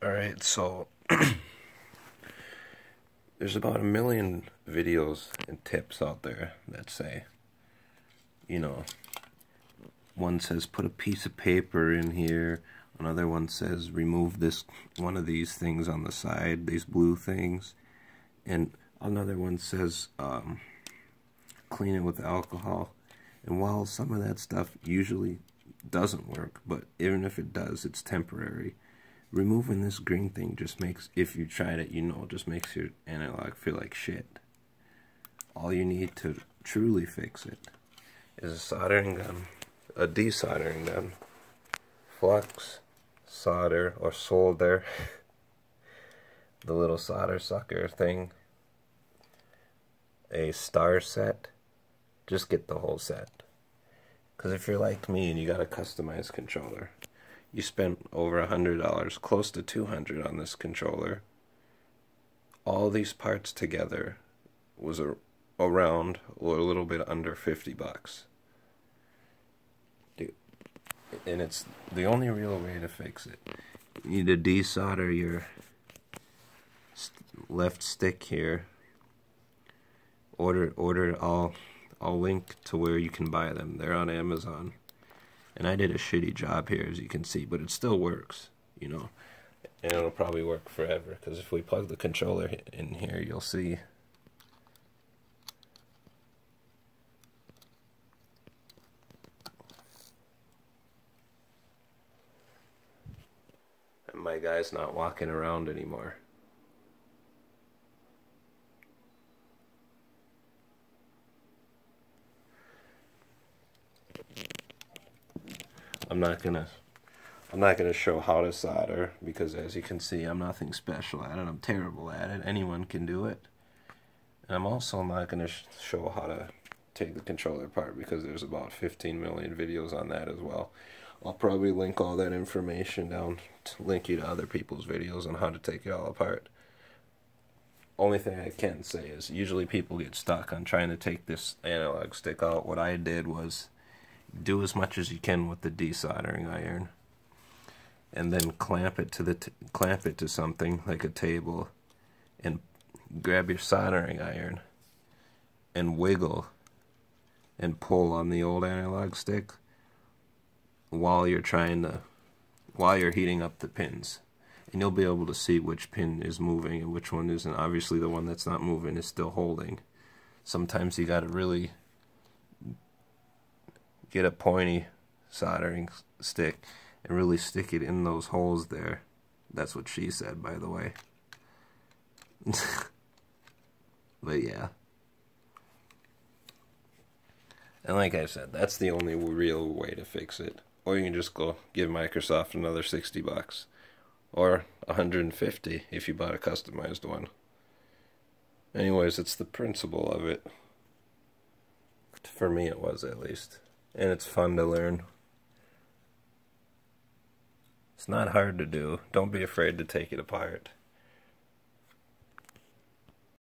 Alright, so there's about 1,000,000 videos and tips out there that say, one says put a piece of paper in here, another one says remove this one of these things on the side, these blue things, and another one says clean it with alcohol. And while some of that stuff usually doesn't work, but even if it does, it's temporary. Removing this green thing just makes, if you tried it, just makes your analog feel like shit. All you need to truly fix it is a soldering gun, a desoldering gun, flux, solder, or solder, the little solder sucker thing, a star set. Just get the whole set. Because if you're like me and you got a customized controller, you spent over $100, close to $200 on this controller. All these parts together was around or a little bit under $50. And it's the only real way to fix it. You need to desolder your left stick here. Order I'll link to where you can buy them. They're on Amazon. And I did a shitty job here, as you can see, but it still works, And it'll probably work forever, because if we plug the controller in here, you'll see. And my guy's not walking around anymore. I'm not gonna show how to solder, because as you can see, I'm nothing special at it. I'm terrible at it. Anyone can do it. And I'm also not gonna show how to take the controller apart, because there's about 15 million videos on that as well. I'll probably link all that information down to link you to other people's videos on how to take it all apart. Only thing I can say is usually people get stuck on trying to take this analog stick out. What I did was do as much as you can with the desoldering iron, and then clamp it to something like a table, and grab your soldering iron and wiggle and pull on the old analog stick while you're heating up the pins, and you'll be able to see which pin is moving and which one isn't. Obviously the one that's not moving is still holding. Sometimes you gotta really get a pointy soldering stick and really stick it in those holes there. That's what she said, by the way. But yeah. And like I said, that's the only real way to fix it. Or you can just go give Microsoft another $60. Or $150 if you bought a customized one. Anyways, it's the principle of it. For me it was, at least. And it's fun to learn. It's not hard to do. Don't be afraid to take it apart.